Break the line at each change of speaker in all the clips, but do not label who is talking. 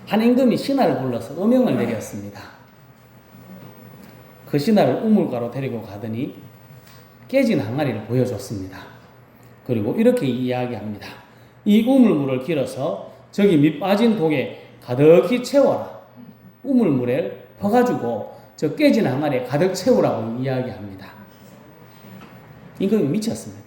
한 임금이 신하를 불러서 어명을 내렸습니다. 그 신하를 우물가로 데리고 가더니 깨진 항아리를 보여줬습니다. 그리고 이렇게 이야기합니다. 이 우물물을 길어서 저기 밑 빠진 독에 가득히 채워라. 우물물에 퍼가지고 저 깨진 항아리에 가득 채우라고 이야기합니다. 임금이 미쳤습니다.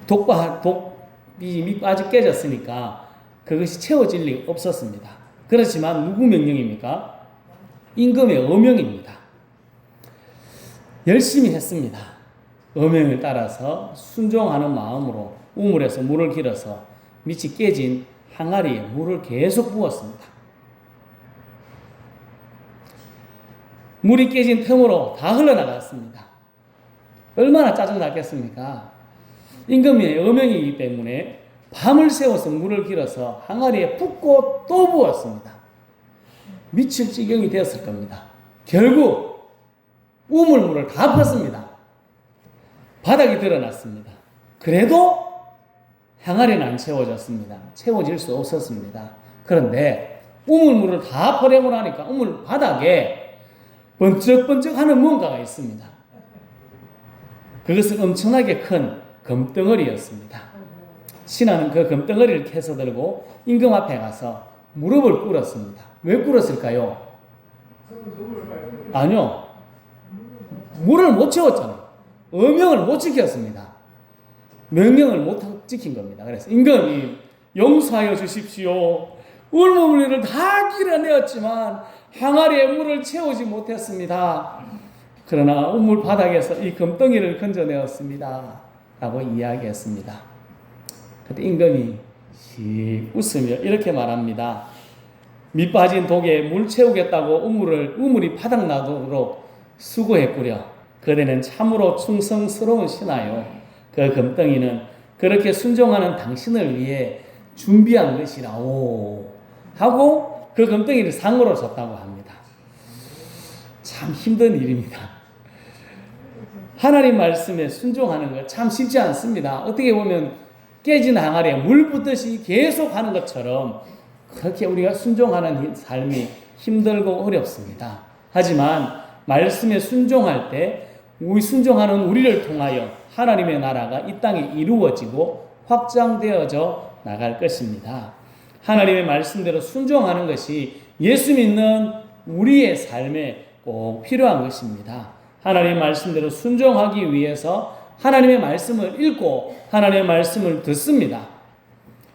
독이 밑 빠져 깨졌으니까 그것이 채워질 리가 없었습니다. 그렇지만 누구 명령입니까? 임금의 어명입니다. 열심히 했습니다. 어명을 따라서 순종하는 마음으로 우물에서 물을 길어서 밑이 깨진 항아리에 물을 계속 부었습니다. 물이 깨진 틈으로 다 흘러나갔습니다. 얼마나 짜증났겠습니까? 임금의 어명이기 때문에 밤을 새워서 물을 길어서 항아리에 붓고 또 부었습니다. 미칠 지경이 되었을 겁니다. 결국 우물물을 다 폈습니다. 바닥이 드러났습니다. 그래도 항아리는 안 채워졌습니다. 채워질 수 없었습니다. 그런데 우물물을 다 퍼내고 나니까 우물 바닥에 번쩍번쩍하는 무언가가 있습니다. 그것은 엄청나게 큰 금덩어리였습니다. 신하는 그 금덩어리를 캐서 들고 임금 앞에 가서 무릎을 꿇었습니다. 왜 꿇었을까요? 아니요. 물을 못 채웠잖아요. 어명을 못 지켰습니다. 명령을 못 지킨 겁니다. 그래서 임금이 용서하여 주십시오. 우물물을 다 길어내었지만 항아리에 물을 채우지 못했습니다. 그러나 우물 바닥에서 이 금덩이를 건져내었습니다. 라고 이야기했습니다. 그때 임금이 씩 웃으며 이렇게 말합니다. 밑 빠진 독에 물 채우겠다고 우물이 바닥나도록 수고했구려. 그대는 참으로 충성스러운 신하요. 그 금덩이는 그렇게 순종하는 당신을 위해 준비한 것이라오. 하고 그 금덩이를 상으로 줬다고 합니다. 참 힘든 일입니다. 하나님 말씀에 순종하는 것 참 쉽지 않습니다. 어떻게 보면 깨진 항아리에 물 붓듯이 계속 하는 것처럼 그렇게 우리가 순종하는 삶이 힘들고 어렵습니다. 하지만 말씀에 순종할 때 우리 순종하는 우리를 통하여 하나님의 나라가 이 땅에 이루어지고 확장되어져 나갈 것입니다. 하나님의 말씀대로 순종하는 것이 예수 믿는 우리의 삶에 꼭 필요한 것입니다. 하나님의 말씀대로 순종하기 위해서 하나님의 말씀을 읽고 하나님의 말씀을 듣습니다.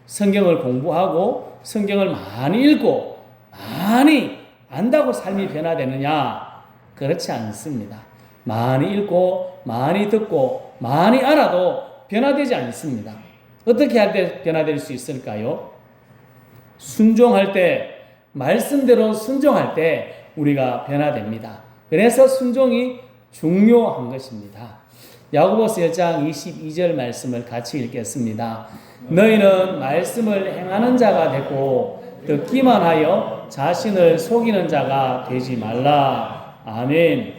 성경을 공부하고 성경을 많이 읽고 많이 안다고 삶이 변화되느냐? 그렇지 않습니다. 많이 읽고 많이 듣고 많이 알아도 변화되지 않습니다. 어떻게 할 때 변화될 수 있을까요? 순종할 때, 말씀대로 순종할 때 우리가 변화됩니다. 그래서 순종이 중요한 것입니다. 야고보서 1장 22절 말씀을 같이 읽겠습니다. 너희는 말씀을 행하는 자가 되고 듣기만 하여 자신을 속이는 자가 되지 말라. 아멘.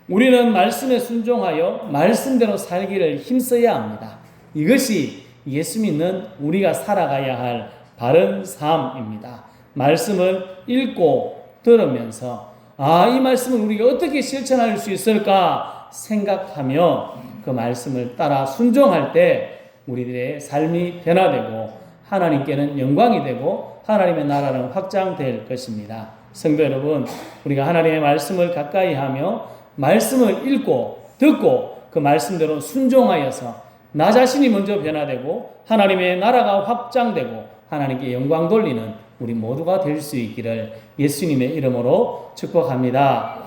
우리는 말씀에 순종하여 말씀대로 살기를 힘써야 합니다. 이것이 예수 믿는 우리가 살아가야 할 바른 삶입니다. 말씀을 읽고 들으면서 이 말씀을 우리가 어떻게 실천할 수 있을까 생각하며 그 말씀을 따라 순종할 때 우리들의 삶이 변화되고 하나님께는 영광이 되고 하나님의 나라는 확장될 것입니다. 성도 여러분, 우리가 하나님의 말씀을 가까이 하며 말씀을 읽고 듣고 그 말씀대로 순종하여서 나 자신이 먼저 변화되고 하나님의 나라가 확장되고 하나님께 영광 돌리는 우리 모두가 될 수 있기를 예수님의 이름으로 축복합니다.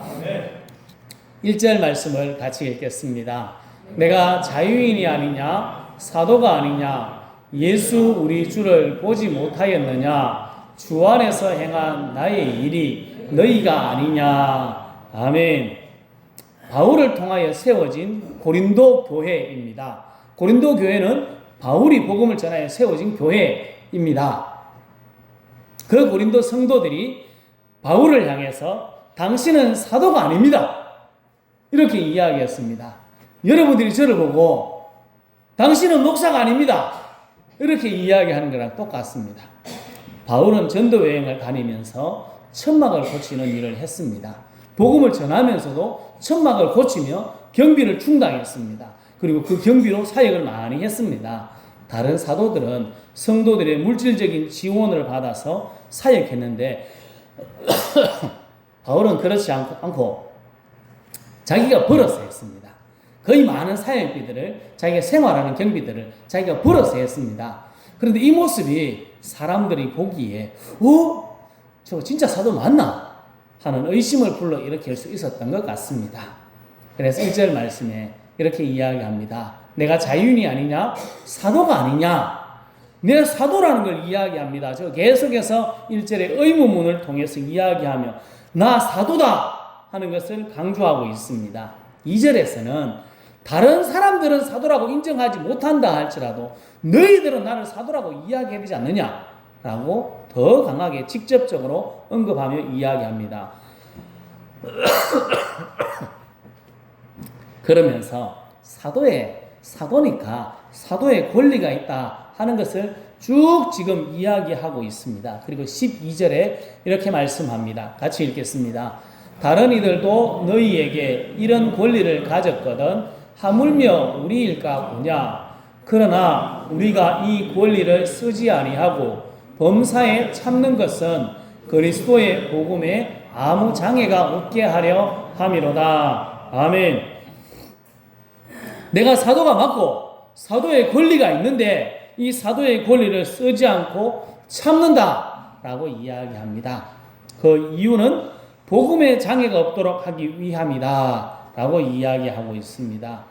1절 말씀을 같이 읽겠습니다. 내가 자유인이 아니냐 사도가 아니냐 예수 우리 주를 보지 못하였느냐 주 안에서 행한 나의 일이 너희가 아니냐. 아멘. 바울을 통하여 세워진 고린도 교회입니다. 고린도 교회는 바울이 복음을 전하여 세워진 교회입니다. 그 고린도 성도들이 바울을 향해서 당신은 사도가 아닙니다. 이렇게 이야기했습니다. 여러분들이 저를 보고 당신은 목사가 아닙니다. 이렇게 이야기하는 거랑 똑같습니다. 바울은 전도 여행을 다니면서 천막을 고치는 일을 했습니다. 복음을 전하면서도 천막을 고치며 경비를 충당했습니다. 그리고 그 경비로 사역을 많이 했습니다. 다른 사도들은 성도들의 물질적인 지원을 받아서 사역했는데 바울은 그렇지 않고 자기가 벌어서 했습니다. 거의 많은 사역비들을, 자기가 생활하는 경비들을 자기가 벌어서 했습니다. 그런데 이 모습이 사람들이 보기에 저거 진짜 사도 맞나? 하는 의심을 불러일으킬 수 있었던 것 같습니다. 그래서 1절 말씀에 이렇게 이야기합니다. 내가 자유인이 아니냐? 사도가 아니냐? 내가 사도라는 걸 이야기합니다. 저 계속해서 1절의 의문문을 통해서 이야기하며 나 사도다 하는 것을 강조하고 있습니다. 2절에서는 다른 사람들은 사도라고 인정하지 못한다 할지라도 너희들은 나를 사도라고 이야기해야 되지 않느냐? 라고 더 강하게 직접적으로 언급하며 이야기합니다. 그러면서 사도니까 사도의 권리가 있다 하는 것을 쭉 지금 이야기하고 있습니다. 그리고 12절에 이렇게 말씀합니다. 같이 읽겠습니다. 다른 이들도 너희에게 이런 권리를 가졌거든 하물며 우리일까 보냐. 그러나 우리가 이 권리를 쓰지 아니하고 범사에 참는 것은 그리스도의 복음에 아무 장애가 없게 하려 함이로다. 아멘. 내가 사도가 맞고 사도의 권리가 있는데 이 사도의 권리를 쓰지 않고 참는다 라고 이야기합니다. 그 이유는 복음에 장애가 없도록 하기 위함이다 라고 이야기하고 있습니다.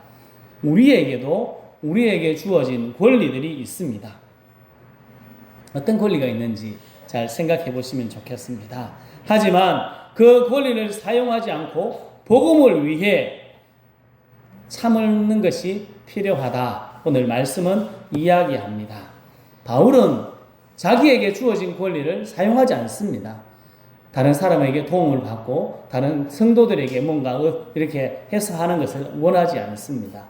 우리에게 주어진 권리들이 있습니다. 어떤 권리가 있는지 잘 생각해 보시면 좋겠습니다. 하지만 그 권리를 사용하지 않고 복음을 위해 참는 것이 필요하다. 오늘 말씀은 이야기합니다. 바울은 자기에게 주어진 권리를 사용하지 않습니다. 다른 사람에게 도움을 받고 다른 성도들에게 뭔가 이렇게 해서 하는 것을 원하지 않습니다.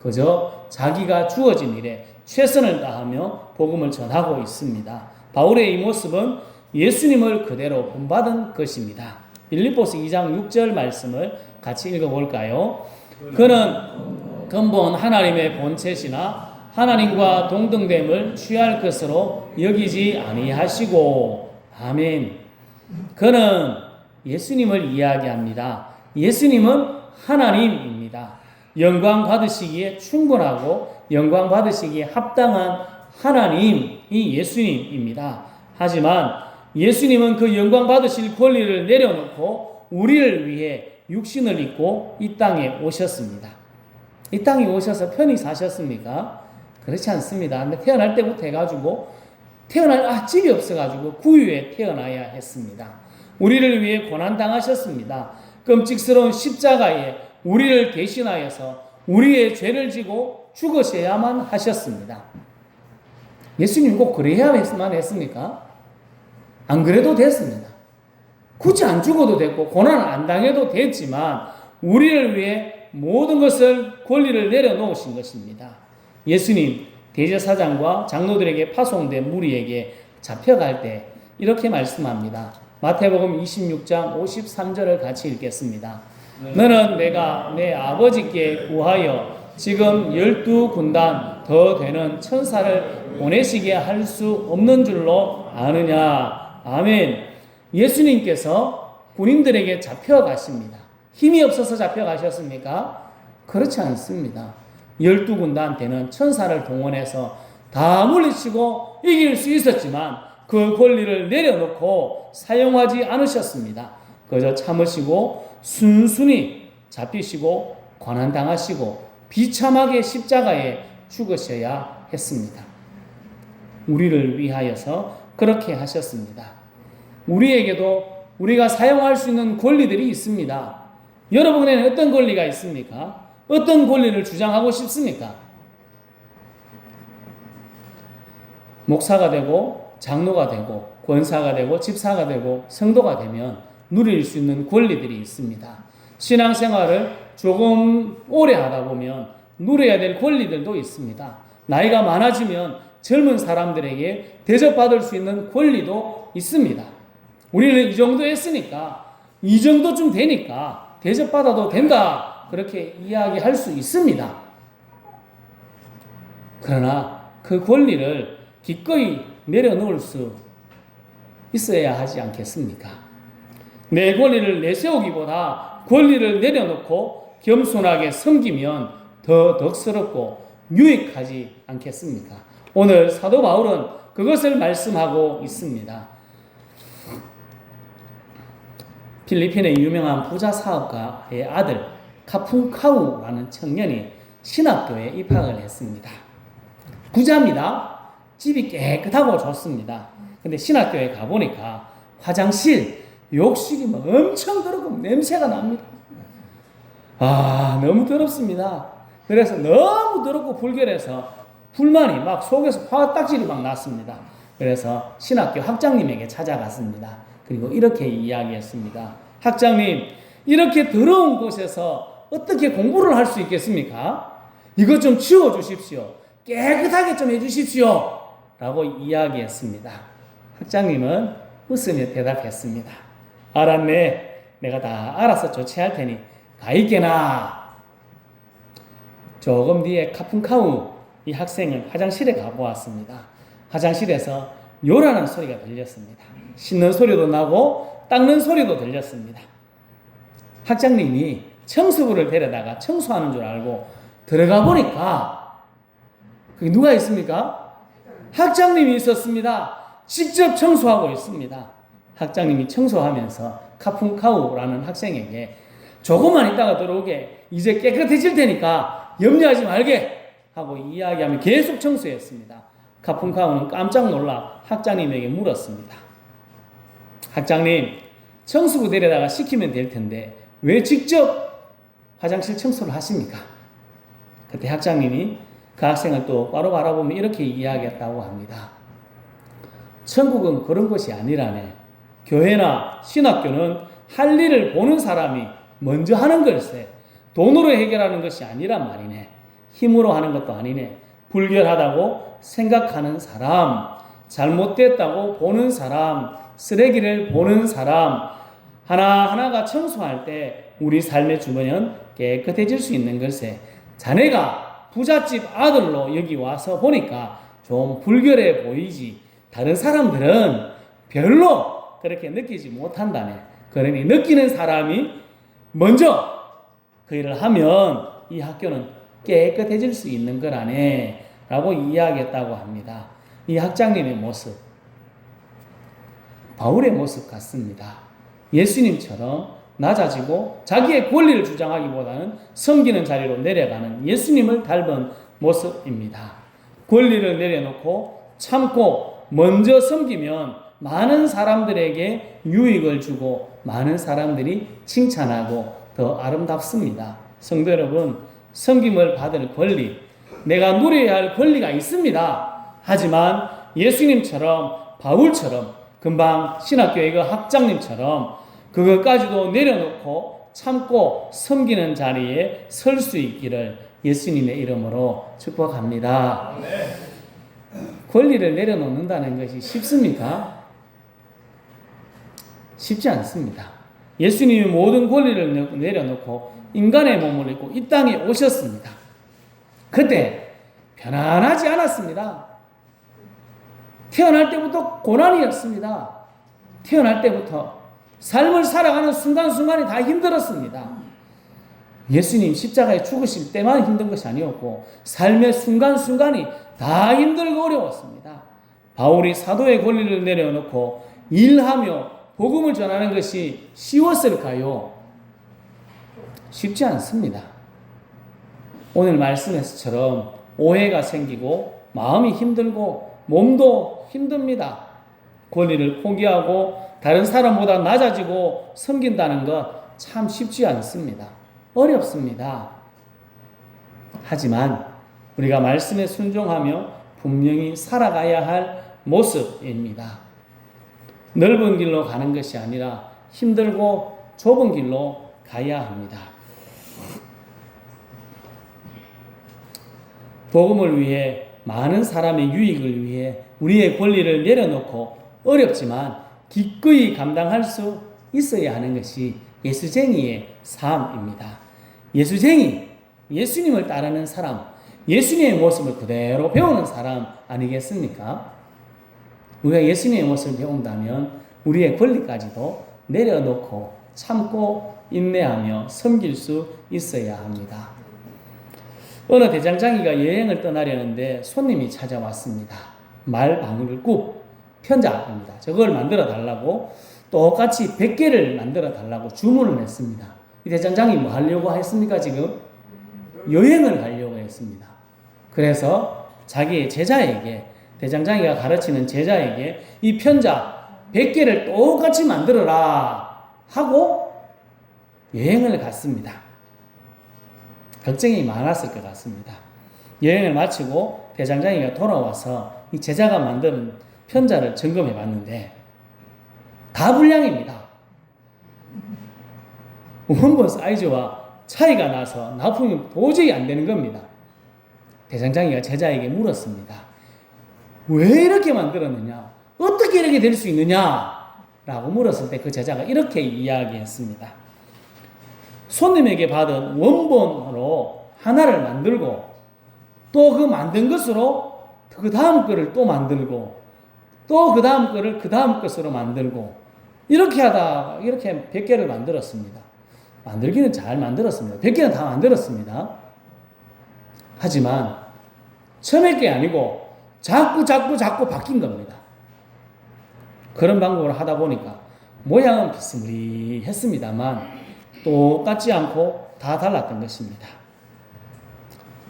그저 자기가 주어진 일에 최선을 다하며 복음을 전하고 있습니다. 바울의 이 모습은 예수님을 그대로 본받은 것입니다. 빌립보서 2장 6절 말씀을 같이 읽어볼까요? 그는 근본 하나님의 본체시나 하나님과 동등됨을 취할 것으로 여기지 아니하시고 아멘. 그는 예수님을 이야기합니다. 예수님은 하나님입니다. 영광 받으시기에 충분하고 영광 받으시기에 합당한 하나님이 예수님입니다. 하지만 예수님은 그 영광 받으실 권리를 내려놓고 우리를 위해 육신을 입고 이 땅에 오셨습니다. 이 땅에 오셔서 편히 사셨습니까? 그렇지 않습니다. 근데 태어날 때부터 해가지고 태어날 집이 없어가지고 구유에 태어나야 했습니다. 우리를 위해 고난당하셨습니다. 끔찍스러운 십자가에 우리를 대신하여서 우리의 죄를 지고 죽으셔야만 하셨습니다. 예수님 꼭 그래야만 했습니까? 안 그래도 됐습니다. 굳이 안 죽어도 됐고 고난을 안 당해도 됐지만 우리를 위해 모든 것을 권리를 내려놓으신 것입니다. 예수님 대제사장과 장로들에게 파송된 무리에게 잡혀갈 때 이렇게 말씀합니다. 마태복음 26장 53절을 같이 읽겠습니다. 너는 내가 내 아버지께 구하여 지금 12군단 더 되는 천사를 보내시게 할 수 없는 줄로 아느냐. 아멘. 예수님께서 군인들에게 잡혀가십니다. 힘이 없어서 잡혀가셨습니까? 그렇지 않습니다. 12군단 되는 천사를 동원해서 다 물리치고 이길 수 있었지만 그 권리를 내려놓고 사용하지 않으셨습니다. 그저 참으시고 순순히 잡히시고 고난당하시고 비참하게 십자가에 죽으셔야 했습니다. 우리를 위하여서 그렇게 하셨습니다. 우리에게도 우리가 사용할 수 있는 권리들이 있습니다. 여러분에게는 어떤 권리가 있습니까? 어떤 권리를 주장하고 싶습니까? 목사가 되고 장로가 되고 권사가 되고 집사가 되고 성도가 되면 누릴 수 있는 권리들이 있습니다. 신앙생활을 조금 오래 하다 보면 누려야 될 권리들도 있습니다. 나이가 많아지면 젊은 사람들에게 대접받을 수 있는 권리도 있습니다. 우리는 이 정도 했으니까, 이 정도쯤 되니까 대접받아도 된다, 그렇게 이야기할 수 있습니다. 그러나 그 권리를 기꺼이 내려놓을 수 있어야 하지 않겠습니까? 내 권리를 내세우기보다 권리를 내려놓고 겸손하게 섬기면 더 덕스럽고 유익하지 않겠습니까? 오늘 사도 바울은 그것을 말씀하고 있습니다. 필리핀의 유명한 부자 사업가의 아들 카풍카우라는 청년이 신학교에 입학을 했습니다. 부자입니다. 집이 깨끗하고 좋습니다. 근데 신학교에 가보니까 화장실, 욕실이 막 엄청 더럽고 냄새가 납니다. 너무 더럽습니다. 그래서 너무 더럽고 불결해서 불만이 막 속에서 화딱지를 막 났습니다. 그래서 신학교 학장님에게 찾아갔습니다. 그리고 이렇게 이야기했습니다. 학장님, 이렇게 더러운 곳에서 어떻게 공부를 할 수 있겠습니까? 이것 좀 치워주십시오. 깨끗하게 좀 해주십시오. 라고 이야기했습니다. 학장님은 웃으며 대답했습니다. 알았네. 내가 다 알아서 조치할 테니 가 있게나. 조금 뒤에 카풍카우 이 학생은 화장실에 가보았습니다. 화장실에서 요라는 소리가 들렸습니다. 씻는 소리도 나고 닦는 소리도 들렸습니다. 학장님이 청소부를 데려다가 청소하는 줄 알고 들어가 보니까 그게 누가 있습니까? 학장님이 있었습니다. 직접 청소하고 있습니다. 학장님이 청소하면서 카풍카우라는 학생에게 조금만 있다가 들어오게, 이제 깨끗해질 테니까 염려하지 말게 하고 이야기하며 계속 청소했습니다. 카풍카우는 깜짝 놀라 학장님에게 물었습니다. 학장님, 청소부 데려다가 시키면 될 텐데 왜 직접 화장실 청소를 하십니까? 그때 학장님이 그 학생을 또 바로 바라보며 이렇게 이야기했다고 합니다. 천국은 그런 것이 아니라네. 교회나 신학교는 할 일을 보는 사람이 먼저 하는 걸세. 돈으로 해결하는 것이 아니란 말이네. 힘으로 하는 것도 아니네. 불결하다고 생각하는 사람, 잘못됐다고 보는 사람, 쓰레기를 보는 사람, 하나하나가 청소할 때 우리 삶의 주변은 깨끗해질 수 있는 걸세. 자네가 부잣집 아들로 여기 와서 보니까 좀 불결해 보이지. 다른 사람들은 별로 그렇게 느끼지 못한다네. 그러니 느끼는 사람이 먼저 그 일을 하면 이 학교는 깨끗해질 수 있는 거라네 라고 이야기했다고 합니다. 이 학장님의 모습, 바울의 모습 같습니다. 예수님처럼 낮아지고 자기의 권리를 주장하기보다는 섬기는 자리로 내려가는 예수님을 닮은 모습입니다. 권리를 내려놓고 참고 먼저 섬기면 많은 사람들에게 유익을 주고 많은 사람들이 칭찬하고 더 아름답습니다. 성도 여러분, 섬김을 받을 권리, 내가 누려야 할 권리가 있습니다. 하지만 예수님처럼, 바울처럼, 금방 신학교의 그 학장님처럼 그것까지도 내려놓고 참고 섬기는 자리에 설 수 있기를 예수님의 이름으로 축복합니다. 권리를 내려놓는다는 것이 쉽습니까? 쉽지 않습니다. 예수님이 모든 권리를 내려놓고 인간의 몸을 입고 이 땅에 오셨습니다. 그때 편안하지 않았습니다. 태어날 때부터 고난이었습니다. 태어날 때부터 삶을 살아가는 순간순간이 다 힘들었습니다. 예수님 십자가에 죽으실 때만 힘든 것이 아니었고 삶의 순간순간이 다 힘들고 어려웠습니다. 바울이 사도의 권리를 내려놓고 일하며 복음을 전하는 것이 쉬웠을까요? 쉽지 않습니다. 오늘 말씀에서처럼 오해가 생기고 마음이 힘들고 몸도 힘듭니다. 권리를 포기하고 다른 사람보다 낮아지고 섬긴다는 것 참 쉽지 않습니다. 어렵습니다. 하지만 우리가 말씀에 순종하며 분명히 살아가야 할 모습입니다. 넓은 길로 가는 것이 아니라 힘들고 좁은 길로 가야 합니다. 복음을 위해 많은 사람의 유익을 위해 우리의 권리를 내려놓고 어렵지만 기꺼이 감당할 수 있어야 하는 것이 예수쟁이의 삶입니다. 예수쟁이, 예수님을 따르는 사람, 예수님의 모습을 그대로 배우는 사람 아니겠습니까? 우리가 예수님의 모습을 배운다면 우리의 권리까지도 내려놓고 참고 인내하며 섬길 수 있어야 합니다. 어느 대장장이가 여행을 떠나려는데 손님이 찾아왔습니다. 말방울국 편자입니다. 저걸 만들어 달라고 똑같이 100개를 만들어 달라고 주문을 했습니다. 이 대장장이 뭐 하려고 했습니까? 지금 여행을 가려고 했습니다. 그래서 자기의 제자에게, 대장장이가 가르치는 제자에게 이 편자 100개를 똑같이 만들어라 하고 여행을 갔습니다. 걱정이 많았을 것 같습니다. 여행을 마치고 대장장이가 돌아와서 이 제자가 만든 편자를 점검해 봤는데 다 불량입니다. 원본 사이즈와 차이가 나서 납품이 도저히 안 되는 겁니다. 대장장이가 제자에게 물었습니다. 왜 이렇게 만들었느냐? 어떻게 이렇게 될 수 있느냐? 라고 물었을 때 그 제자가 이렇게 이야기했습니다. 손님에게 받은 원본으로 하나를 만들고 또 그 만든 것으로 그 다음 거를 또 만들고 또 그 다음 거를 그 다음 것으로 만들고 이렇게 하다 이렇게 100개를 만들었습니다. 만들기는 잘 만들었습니다. 100개는 다 만들었습니다. 하지만 처음에 게 아니고 자꾸 바뀐 겁니다. 그런 방법으로 하다 보니까 모양은 비스무리했습니다만 똑같지 않고 다 달랐던 것입니다.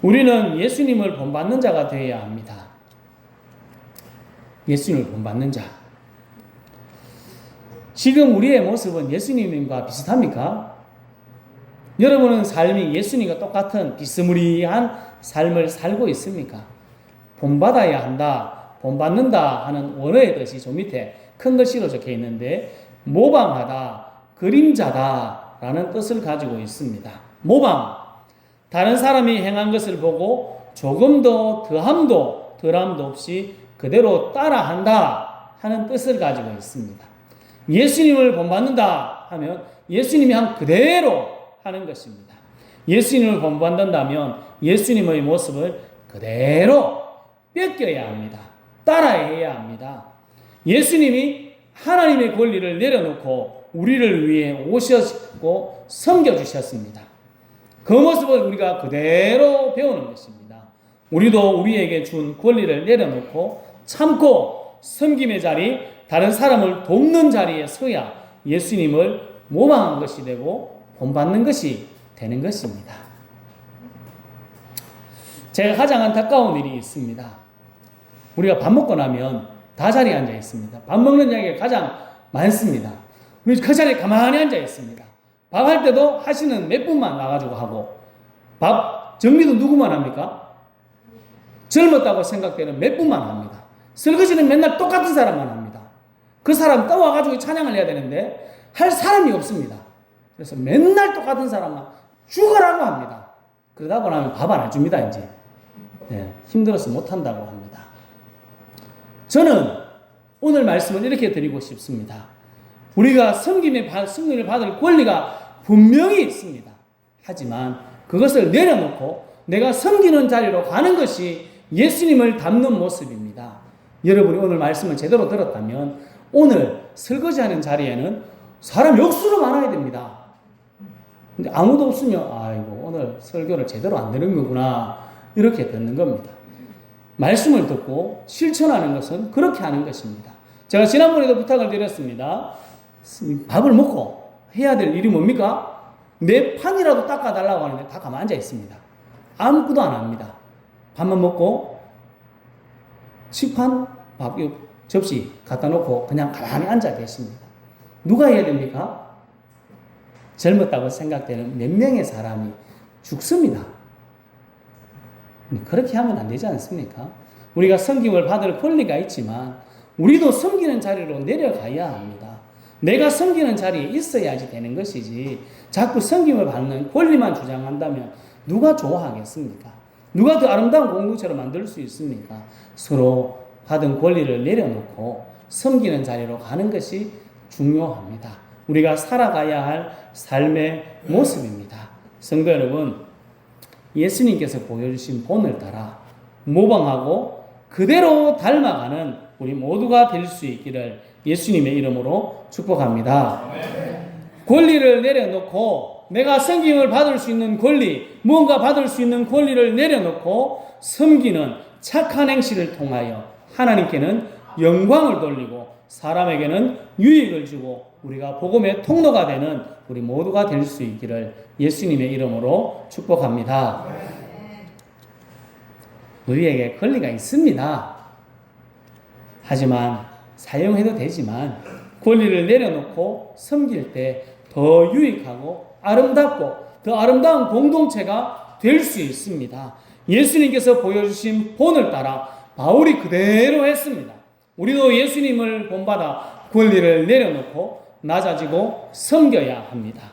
우리는 예수님을 본받는 자가 되어야 합니다. 예수님을 본받는 자. 지금 우리의 모습은 예수님과 비슷합니까? 여러분은 삶이 예수님과 똑같은 비스무리한 삶을 살고 있습니까? 본받아야 한다, 본받는다 하는 원어의 뜻이 저 밑에 큰 글씨로 적혀 있는데 모방하다, 그림자다 라는 뜻을 가지고 있습니다. 모방, 다른 사람이 행한 것을 보고 조금도 더함도 덜함도 없이 그대로 따라한다 하는 뜻을 가지고 있습니다. 예수님을 본받는다 하면 예수님이 한 그대로 하는 것입니다. 예수님을 본받는다면 예수님의 모습을 그대로 뺏겨야 합니다. 따라해야 합니다. 예수님이 하나님의 권리를 내려놓고 우리를 위해 오셨고 섬겨주셨습니다. 그 모습을 우리가 그대로 배우는 것입니다. 우리도 우리에게 준 권리를 내려놓고 참고 섬김의 자리, 다른 사람을 돕는 자리에 서야 예수님을 모방한 것이 되고 본받는 것이 되는 것입니다. 제가 가장 안타까운 일이 있습니다. 우리가 밥 먹고 나면 다 자리에 앉아 있습니다. 밥 먹는 이야기가 가장 많습니다. 우리 그 자리에 가만히 앉아 있습니다. 밥 할 때도 하시는 몇 분만 나가지고 하고, 밥 정리도 누구만 합니까? 젊었다고 생각되는 몇 분만 합니다. 설거지는 맨날 똑같은 사람만 합니다. 그 사람 떠와가지고 찬양을 해야 되는데 할 사람이 없습니다. 그래서 맨날 똑같은 사람만 죽으라고 합니다. 그러다 보면 밥 안 해줍니다, 이제. 네, 힘들어서 못한다고 합니다. 저는 오늘 말씀을 이렇게 드리고 싶습니다. 우리가 섬김을 받을 권리가 분명히 있습니다. 하지만 그것을 내려놓고 내가 섬기는 자리로 가는 것이 예수님을 닮는 모습입니다. 여러분이 오늘 말씀을 제대로 들었다면 오늘 설거지하는 자리에는 사람 역수로 많아야 됩니다. 근데 아무도 없으면 아이고 오늘 설교를 제대로 안 되는 거구나 이렇게 듣는 겁니다. 말씀을 듣고 실천하는 것은 그렇게 하는 것입니다. 제가 지난번에도 부탁을 드렸습니다. 밥을 먹고 해야 될 일이 뭡니까? 내 판이라도 닦아달라고 하는데 다 가만히 앉아 있습니다. 아무것도 안 합니다. 밥만 먹고 식판, 밥, 접시 갖다 놓고 그냥 가만히 앉아 계십니다. 누가 해야 됩니까? 젊었다고 생각되는 몇 명의 사람이 죽습니다. 그렇게 하면 안 되지 않습니까? 우리가 섬김을 받을 권리가 있지만 우리도 섬기는 자리로 내려가야 합니다. 내가 섬기는 자리에 있어야지 되는 것이지 자꾸 섬김을 받는 권리만 주장한다면 누가 좋아하겠습니까? 누가 더 아름다운 공동체로 만들 수 있습니까? 서로 받은 권리를 내려놓고 섬기는 자리로 가는 것이 중요합니다. 우리가 살아가야 할 삶의 모습입니다. 성도 여러분, 예수님께서 보여주신 본을 따라 모방하고 그대로 닮아가는 우리 모두가 될 수 있기를 예수님의 이름으로 축복합니다. 권리를 내려놓고 내가 섬김을 받을 수 있는 권리, 무언가 받을 수 있는 권리를 내려놓고 섬기는 착한 행실을 통하여 하나님께는 영광을 돌리고 사람에게는 유익을 주고 우리가 복음의 통로가 되는 우리 모두가 될 수 있기를 예수님의 이름으로 축복합니다. 우리에게 권리가 있습니다. 하지만 사용해도 되지만 권리를 내려놓고 섬길 때 더 유익하고 아름답고 더 아름다운 공동체가 될 수 있습니다. 예수님께서 보여주신 본을 따라 바울이 그대로 했습니다. 우리도 예수님을 본받아 권리를 내려놓고 낮아지고 섬겨야 합니다.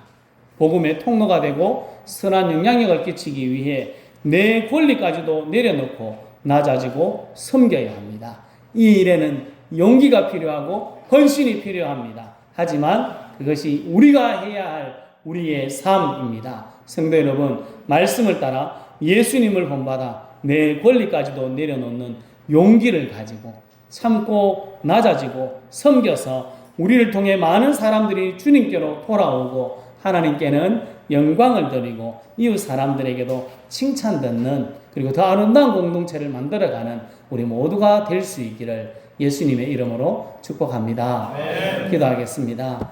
복음의 통로가 되고 선한 영향력을 끼치기 위해 내 권리까지도 내려놓고 낮아지고 섬겨야 합니다. 이 일에는 용기가 필요하고 헌신이 필요합니다. 하지만 그것이 우리가 해야 할 우리의 삶입니다. 성도 여러분, 말씀을 따라 예수님을 본받아 내 권리까지도 내려놓는 용기를 가지고 참고 낮아지고 섬겨서 우리를 통해 많은 사람들이 주님께로 돌아오고 하나님께는 영광을 드리고 이웃 사람들에게도 칭찬 듣는 그리고 더 아름다운 공동체를 만들어가는 우리 모두가 될 수 있기를 예수님의 이름으로 축복합니다. 기도하겠습니다.